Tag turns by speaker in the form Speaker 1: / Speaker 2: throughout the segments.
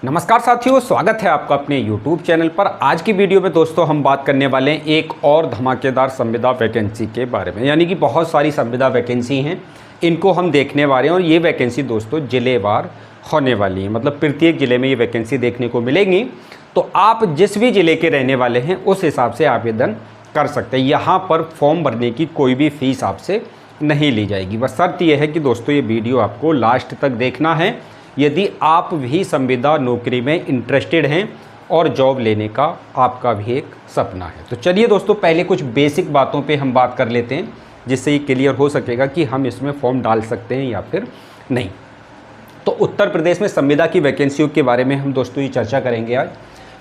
Speaker 1: नमस्कार साथियों, स्वागत है आपका अपने YouTube चैनल पर। आज की वीडियो में दोस्तों हम बात करने वाले हैं एक और धमाकेदार संविदा वैकेंसी के बारे में। यानी कि बहुत सारी संविदा वैकेंसी हैं, इनको हम देखने वाले हैं और ये वैकेंसी दोस्तों जिलेवार होने वाली है। मतलब प्रत्येक ज़िले में ये वैकेंसी देखने को मिलेंगी। तो आप जिस भी ज़िले के रहने वाले हैं उस हिसाब से आवेदन कर सकते हैं। यहाँ पर फॉर्म भरने की कोई भी फ़ीस आपसे नहीं ली जाएगी। बस शर्त यह है कि दोस्तों ये वीडियो आपको लास्ट तक देखना है यदि आप भी संविदा नौकरी में इंटरेस्टेड हैं और जॉब लेने का आपका भी एक सपना है। तो चलिए दोस्तों, पहले कुछ बेसिक बातों पे हम बात कर लेते हैं जिससे ये क्लियर हो सकेगा कि हम इसमें फॉर्म डाल सकते हैं या फिर नहीं। तो उत्तर प्रदेश में संविदा की वैकेंसियों के बारे में हम दोस्तों ये चर्चा करेंगे आज।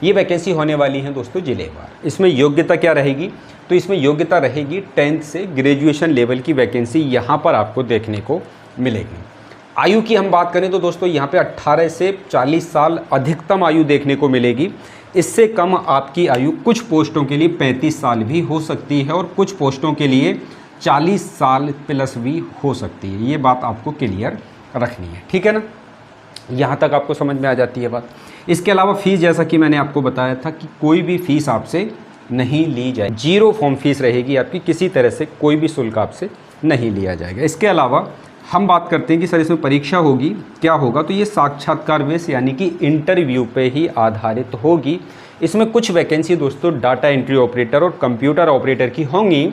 Speaker 1: ये वैकेंसी होने वाली है दोस्तों जिलेवार। इसमें योग्यता क्या रहेगी? तो इसमें योग्यता रहेगी 10th से ग्रेजुएशन लेवल की वैकेंसी यहाँ पर आपको देखने को मिलेगी। आयु की हम बात करें तो दोस्तों यहाँ पे 18 से 40 साल अधिकतम आयु देखने को मिलेगी। इससे कम आपकी आयु कुछ पोस्टों के लिए 35 साल भी हो सकती है और कुछ पोस्टों के लिए 40 साल प्लस भी हो सकती है। ये बात आपको क्लियर रखनी है, ठीक है ना? यहाँ तक आपको समझ में आ जाती है बात। इसके अलावा फ़ीस, जैसा कि मैंने आपको बताया था कि कोई भी फ़ीस आपसे नहीं ली जाए। 0 फॉर्म फीस रहेगी आपकी, किसी तरह से कोई भी शुल्क आपसे नहीं लिया जाएगा। इसके अलावा हम बात करते हैं कि सर इसमें परीक्षा होगी, क्या होगा? तो ये साक्षात्कार बेस यानी कि इंटरव्यू पे ही आधारित होगी। इसमें कुछ वैकेंसी दोस्तों डाटा एंट्री ऑपरेटर और कंप्यूटर ऑपरेटर की होंगी।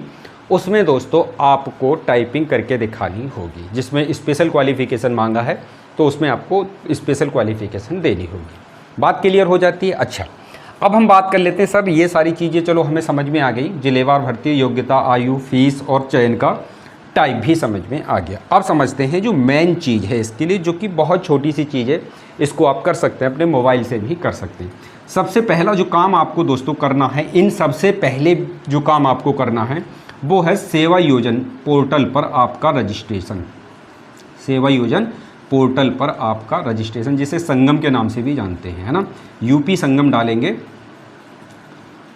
Speaker 1: उसमें दोस्तों आपको टाइपिंग करके दिखानी होगी, जिसमें स्पेशल क्वालिफ़िकेशन मांगा है तो उसमें आपको स्पेशल क्वालिफ़िकेशन देनी होगी। बात क्लियर हो जाती है। अच्छा, अब हम बात कर लेते हैं सर, ये सारी चीज़ें चलो हमें समझ में आ गई। जिलेवार भर्ती, योग्यता, आयु, फीस और चयन का टाइप भी समझ में आ गया। अब समझते हैं जो मेन चीज़ है इसके लिए, जो कि बहुत छोटी सी चीज़ है। इसको आप कर सकते हैं, अपने मोबाइल से भी कर सकते हैं। सबसे पहला जो काम आपको दोस्तों करना है, इन सबसे पहले जो काम आपको करना है वो है सेवा योजन पोर्टल पर आपका रजिस्ट्रेशन। सेवा योजन पोर्टल पर आपका रजिस्ट्रेशन, जिसे संगम के नाम से भी जानते हैं, है ना? यूपी संगम डालेंगे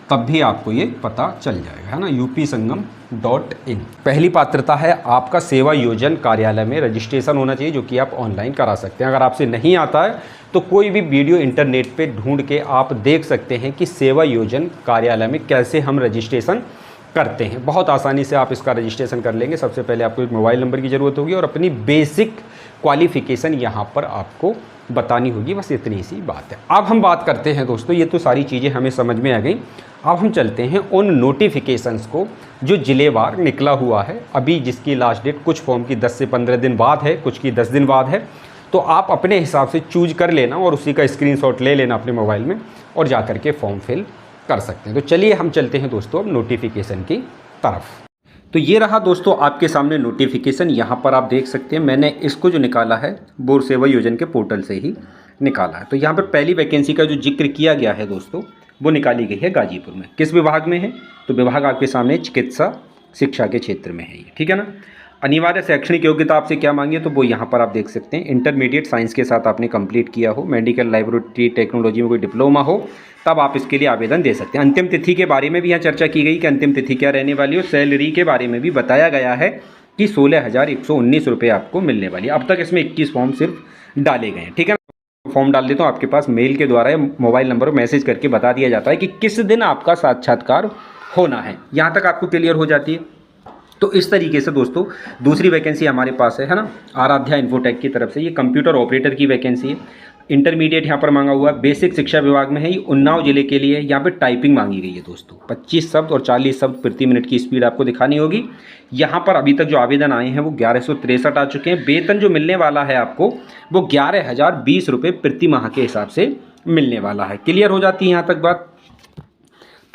Speaker 1: तब भी आपको ये पता चल जाएगा, है ना? upsangam.in। पहली पात्रता है आपका सेवा योजन कार्यालय में रजिस्ट्रेशन होना चाहिए, जो कि आप ऑनलाइन करा सकते हैं। अगर आपसे नहीं आता है तो कोई भी वीडियो इंटरनेट पे ढूंढ के आप देख सकते हैं कि सेवा योजन कार्यालय में कैसे हम रजिस्ट्रेशन करते हैं। बहुत आसानी से आप इसका रजिस्ट्रेशन कर लेंगे। सबसे पहले आपको एक मोबाइल नंबर की ज़रूरत होगी और अपनी बेसिक क्वालिफ़िकेशन यहाँ पर आपको बतानी होगी। बस इतनी सी बात है। अब हम बात करते हैं दोस्तों, ये तो सारी चीज़ें हमें समझ में आ गई। अब हम चलते हैं उन नोटिफिकेशंस को जो जिलेवार निकला हुआ है अभी, जिसकी लास्ट डेट कुछ फॉर्म की 10 से 15 दिन बाद है, कुछ की 10 दिन बाद है। तो आप अपने हिसाब से चूज कर लेना और उसी का स्क्रीनशॉट ले लेना अपने मोबाइल में और जा कर के फॉर्म फिल कर सकते हैं। तो चलिए हम चलते हैं दोस्तों अब नोटिफिकेशन की तरफ। तो ये रहा दोस्तों आपके सामने नोटिफिकेशन। यहाँ पर आप देख सकते हैं मैंने इसको जो निकाला है वो सेवा योजन के पोर्टल से ही निकाला है। तो यहाँ पर पहली वैकेंसी का जो जिक्र किया गया है दोस्तों, वो निकाली गई है गाजीपुर में। किस विभाग में है? तो विभाग आपके सामने चिकित्सा शिक्षा के क्षेत्र में है ये, ठीक है ना? अनिवार्य शैक्षणिक योग्यता आपसे क्या मांगी है तो वो यहाँ पर आप देख सकते हैं। इंटरमीडिएट साइंस के साथ आपने कंप्लीट किया हो, मेडिकल लैबोरेटरी टेक्नोलॉजी में कोई डिप्लोमा हो, तब आप इसके लिए आवेदन दे सकते हैं। अंतिम तिथि के बारे में भी यहाँ चर्चा की गई कि अंतिम तिथि क्या रहने वाली है। सैलरी के बारे में भी बताया गया है कि 16,119 रुपये आपको मिलने वाली है। अब तक इसमें 21 फॉर्म सिर्फ डाले गए हैं, ठीक है ना? फॉर्म डाल देता हूँ, आपके पास मेल के द्वारा या मोबाइल नंबर पर मैसेज करके बता दिया जाता है कि किस दिन आपका साक्षात्कार होना है। यहाँ तक आपको क्लियर हो जाती है। तो इस तरीके से दोस्तों दूसरी वैकेंसी हमारे पास है ना, आराध्या इन्फोटेक की तरफ से। ये कंप्यूटर ऑपरेटर की वैकेंसी है। इंटरमीडिएट यहाँ पर मांगा हुआ है, बेसिक शिक्षा विभाग में है। ये उन्नाव जिले के लिए। यहाँ पे टाइपिंग मांगी गई है दोस्तों। 25 शब्द और 40 शब्द प्रति मिनट की स्पीड आपको दिखानी होगी। यहाँ पर अभी तक जो आवेदन आए हैं वो 1163 आ चुके हैं। वेतन जो मिलने वाला है आपको वो 11,020 रुपये प्रति माह के हिसाब से मिलने वाला है। क्लियर हो जाती है यहाँ तक बात?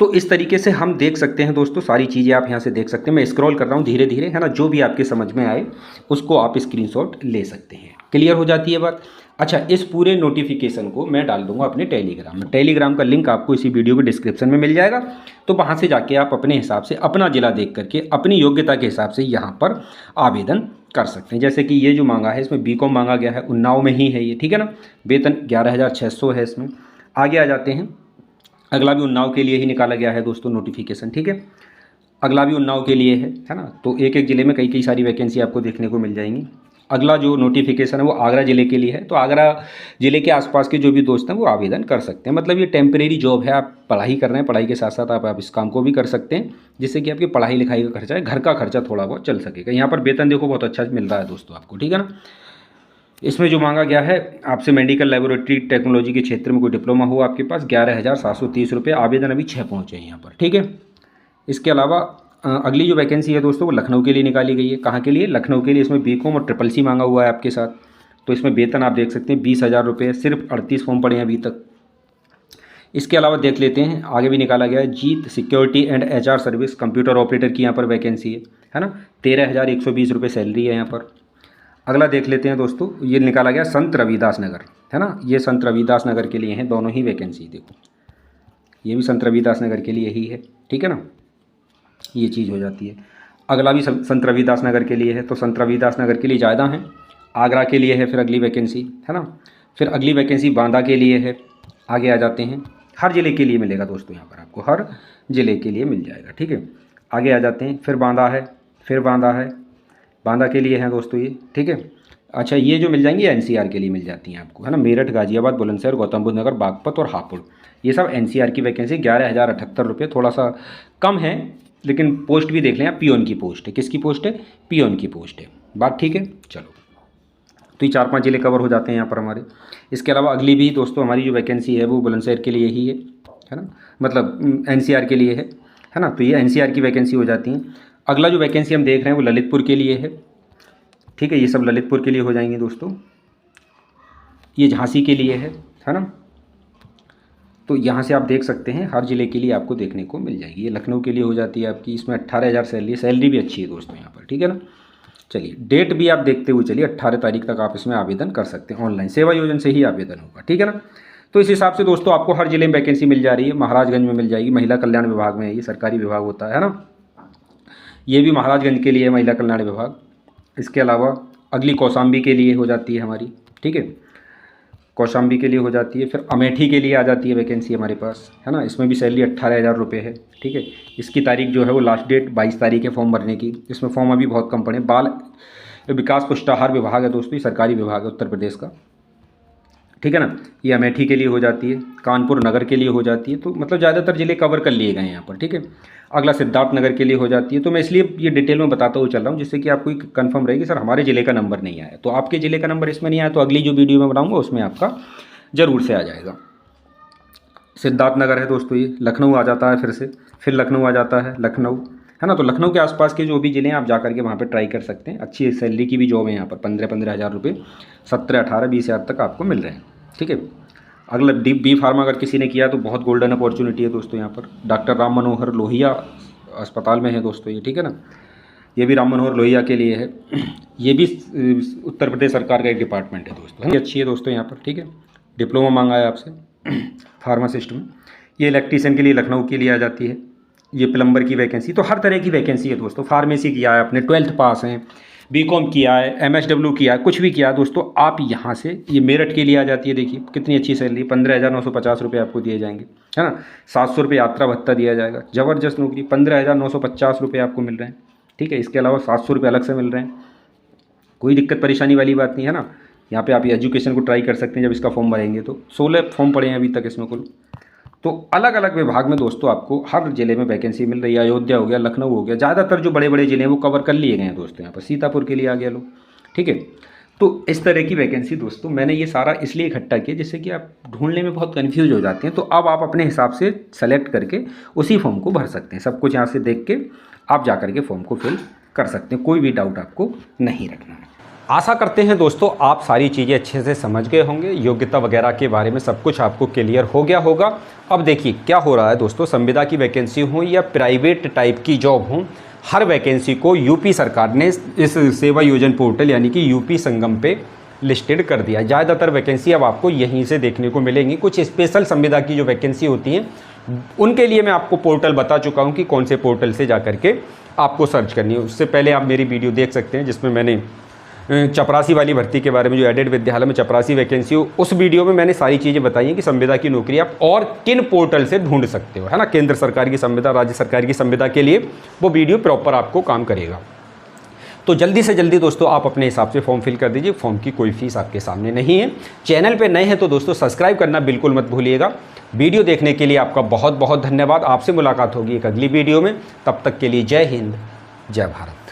Speaker 1: तो इस तरीके से हम देख सकते हैं दोस्तों, सारी चीज़ें आप यहाँ से देख सकते हैं। मैं स्क्रॉल कर रहा हूँ धीरे धीरे, है ना? जो भी आपके समझ में आए उसको आप स्क्रीनशॉट ले सकते हैं। क्लियर हो जाती है बात? अच्छा, इस पूरे नोटिफिकेशन को मैं डाल दूंगा अपने टेलीग्राम में। टेलीग्राम का लिंक आपको इसी वीडियो के डिस्क्रिप्शन में मिल जाएगा। तो वहाँ से जाके आप अपने हिसाब से अपना जिला देख करके अपनी योग्यता के हिसाब से यहाँ पर आवेदन कर सकते हैं। जैसे कि ये जो मांगा है इसमें बीकॉम मांगा गया है, उन्नाव में ही है ये, ठीक है ना? वेतन 11,600 है इसमें। आगे आ जाते हैं। अगला भी उन्नाव के लिए ही निकाला गया है दोस्तों नोटिफिकेशन, ठीक है? अगला भी उन्नाव के लिए है ना? तो एक एक ज़िले में कई कई सारी वैकेंसी आपको देखने को मिल जाएंगी। अगला जो नोटिफिकेशन है वो आगरा ज़िले के लिए है। तो आगरा ज़िले के आसपास के जो भी दोस्त हैं वो आवेदन कर सकते हैं। मतलब ये टेम्परेरी जॉब है, आप पढ़ाई कर रहे हैं, पढ़ाई के साथ साथ आप इस काम को भी कर सकते हैं, जिससे कि आपकी पढ़ाई लिखाई का खर्चा है, घर का खर्चा थोड़ा बहुत चल सकेगा। यहाँ पर वेतन देखो बहुत अच्छा मिल रहा है दोस्तों आपको, ठीक है ना। इसमें जो मांगा गया है आपसे, मेडिकल लेबोरेटरी टेक्नोलॉजी के क्षेत्र में कोई डिप्लोमा हो आपके पास, 11,730 रुपये। आवेदन अभी 6 पहुँचे हैं यहाँ पर, ठीक है। इसके अलावा अगली जो वैकेंसी है दोस्तों वो लखनऊ के लिए निकाली गई है। कहाँ के लिए? लखनऊ के लिए। इसमें बीकॉम और ट्रिपल सी मांगा हुआ है आपके साथ। तो इसमें वेतन आप देख सकते हैं 20,000 रुपये। सिर्फ 38 फॉर्म पड़े हैं अभी तक। इसके अलावा देख लेते हैं आगे भी निकाला गया है, जीत security and HR service computer operator की यहाँ पर वैकेंसी है ना। 13,120 रुपये सैलरी है यहाँ पर। अगला देख लेते हैं दोस्तों, ये निकाला गया संत रविदास नगर, है ना। ये संत रविदास नगर के लिए हैं दोनों ही वैकेंसी। देखो ये भी संत रविदास नगर के लिए ही है, ठीक है ना। ये चीज़ हो जाती है। अगला भी संत रविदास नगर के लिए है। तो संत रविदास नगर के लिए ज़्यादा हैं। आगरा के लिए है फिर अगली वैकेंसी, है ना। फिर अगली वैकेंसी बांदा के लिए है। आगे आ जाते हैं, हर ज़िले के लिए मिलेगा दोस्तों, यहाँ पर आपको हर ज़िले के लिए मिल जाएगा, ठीक है। आगे आ जाते हैं, फिर बांदा है, फिर बांदा है, बांदा के लिए हैं दोस्तों ये, ठीक है। अच्छा ये जो मिल जाएंगी NCR के लिए मिल जाती हैं आपको, है ना। मेरठ, गाजियाबाद, बुलंदशहर, गौतम बुद्ध नगर, बागपत और हापुड़, ये सब NCR की वैकेंसी। 11,078 रुपये, थोड़ा सा कम है, लेकिन पोस्ट भी देख लें आप, पियोन की पोस्ट है। किसकी पोस्ट है? पियोन की पोस्ट है। बात ठीक है, चलो। तो ये 4-5 ज़िले कवर हो जाते हैं यहाँ पर हमारे। इसके अलावा अगली भी दोस्तों हमारी जो वैकेंसी है वो बुलंदशहर के लिए ही है ना, मतलब NCR के लिए है ना। तो ये NCR की वैकेंसी हो जाती है। अगला जो वैकेंसी हम देख रहे हैं वो ललितपुर के लिए है, ठीक है। ये सब ललितपुर के लिए हो जाएंगे दोस्तों। ये झांसी के लिए है ना। तो यहाँ से आप देख सकते हैं हर ज़िले के लिए आपको देखने को मिल जाएगी। ये लखनऊ के लिए हो जाती है आपकी, इसमें 18,000 सैलरी भी अच्छी है दोस्तों यहाँ पर, ठीक है ना। चलिए डेट भी आप देखते हुए चलिए, 18 तारीख तक आप इसमें आवेदन कर सकते हैं। ऑनलाइन सेवा योजना से ही आवेदन होगा, ठीक है ना। तो इस हिसाब से दोस्तों आपको हर ज़िले में वैकेंसी मिल जा रही है। महाराजगंज में मिल जाएगी, महिला कल्याण विभाग में, ये सरकारी विभाग होता है ना। ये भी महाराजगंज के लिए महिला कल्याण विभाग। इसके अलावा अगली कौशाम्बी के लिए हो जाती है हमारी, ठीक है। कौशाम्बी के लिए हो जाती है। फिर अमेठी के लिए आ जाती है वैकेंसी हमारे पास, है ना। इसमें भी सैलरी 18,000 रुपये है, ठीक है। इसकी तारीख जो है वो लास्ट डेट 22 तारीख है फॉर्म भरने की। इसमें फॉर्म अभी बहुत कम पड़े। बाल विकास पुष्टाहार विभाग है दोस्तों, ये सरकारी विभाग है उत्तर प्रदेश का, ठीक है ना। ये अमेठी के लिए हो जाती है, कानपुर नगर के लिए हो जाती है। तो मतलब ज़्यादातर ज़िले कवर कर लिए गए हैं यहाँ पर, ठीक है। अगला सिद्धार्थ नगर के लिए हो जाती है। तो मैं इसलिए ये डिटेल में बताता हुआ चल रहा हूँ, जिससे कि आपको कंफर्म रहेगी सर हमारे ज़िले का नंबर नहीं आया। तो आपके ज़िले का नंबर इसमें नहीं आया तो अगली जो वीडियो में बनाऊँगा उसमें आपका ज़रूर से आ जाएगा। सिद्धार्थ नगर है दोस्तों, ये लखनऊ आ जाता है फिर लखनऊ आ जाता है, लखनऊ, है ना। तो लखनऊ के आसपास के जो भी ज़िले हैं आप जा करके वहाँ पे ट्राई कर सकते हैं। अच्छी सैलरी की भी जॉब है यहाँ पर, 15-15,000 रुपये, 17, 18, 20,000 तक आपको मिल रहे हैं, ठीक है। अगला बी फार्मा अगर किसी ने किया तो बहुत गोल्डन अपॉर्चुनिटी है दोस्तों यहाँ पर। डॉक्टर राम मनोहर लोहिया अस्पताल में है दोस्तों ये, ठीक है ना। ये भी राम मनोहर लोहिया के लिए है। ये भी उत्तर प्रदेश सरकार का एक डिपार्टमेंट है दोस्तों, ये अच्छी है दोस्तों यहाँ पर, ठीक है। डिप्लोमा मांगा है आपसे फार्मासिस्ट में। ये इलेक्ट्रीशियन के लिए लखनऊ के लिए आ जाती है। ये प्लम्बर की वैकेंसी। तो हर तरह की वैकेंसी है दोस्तों। फार्मेसी किया है आपने, 12th पास हैं, BCom किया है, MSW किया है, कुछ भी किया है दोस्तों, आप यहाँ से, ये मेरठ के लिए आ जाती है। देखिए कितनी अच्छी सैलरी, 15,950 रुपये आपको दिए जाएंगे, है ना। 700 रुपये यात्रा भत्ता दिया जाएगा। ज़बरदस्त नौकरी, 15,950 रुपये आपको मिल रहे हैं, ठीक है। इसके अलावा 700 रुपये अलग से मिल रहे हैं। कोई दिक्कत परेशानी वाली बात नहीं है ना। यहाँ पे आप एजुकेशन को ट्राई कर सकते हैं जब इसका फॉर्म भरेंगे तो। 16 फॉर्म पड़े हैं अभी तक इसमें कुल। तो अलग अलग विभाग में दोस्तों आपको हर ज़िले में वैकेंसी मिल रही है। अयोध्या हो गया, लखनऊ हो गया, ज़्यादातर जो बड़े बड़े ज़िले हैं वो कवर कर लिए गए हैं दोस्तों। यहाँ पर सीतापुर के लिए आ गया लोग, ठीक है। तो इस तरह की वैकेंसी दोस्तों मैंने ये सारा इसलिए इकट्ठा किया जिससे कि आप ढूंढने में बहुत कन्फ्यूज हो जाते हैं। तो अब आप अपने हिसाब से सेलेक्ट करके उसी फॉर्म को भर सकते हैं। सब कुछ यहाँ से देख के आप जा करके फॉर्म को फिल कर सकते हैं, कोई भी डाउट आपको नहीं रखना है। आशा करते हैं दोस्तों आप सारी चीज़ें अच्छे से समझ गए होंगे, योग्यता वगैरह के बारे में सब कुछ आपको क्लियर हो गया होगा। अब देखिए क्या हो रहा है दोस्तों, संविदा की वैकेंसी हो या प्राइवेट टाइप की जॉब हो, हर वैकेंसी को यूपी सरकार ने इस सेवा योजना पोर्टल यानी कि यूपी संगम पे लिस्टेड कर दिया। ज़्यादातर वैकेंसी अब आपको यहीं से देखने को मिलेंगी। कुछ स्पेशल संविदा की जो वैकेंसी होती हैं उनके लिए मैं आपको पोर्टल बता चुका हूँ कि कौन से पोर्टल से जा करके आपको सर्च करनी है। उससे पहले आप मेरी वीडियो देख सकते हैं जिसमें मैंने चपरासी वाली भर्ती के बारे में, जो एडेड विद्यालय में चपरासी वैकेंसी हो, उस वीडियो में मैंने सारी चीज़ें बताई हैं कि संविदा की नौकरी आप और किन पोर्टल से ढूंढ सकते हो, है ना। केंद्र सरकार की संविदा, राज्य सरकार की संविदा के लिए वो वीडियो प्रॉपर आपको काम करेगा। तो जल्दी से जल्दी दोस्तों आप अपने हिसाब से फॉर्म फिल कर दीजिए। फॉर्म की कोई फीस आपके सामने नहीं है। चैनल पे नए हैं तो दोस्तों सब्सक्राइब करना बिल्कुल मत भूलिएगा। वीडियो देखने के लिए आपका बहुत बहुत धन्यवाद। आपसे मुलाकात होगी एक अगली वीडियो में। तब तक के लिए जय हिंद, जय भारत।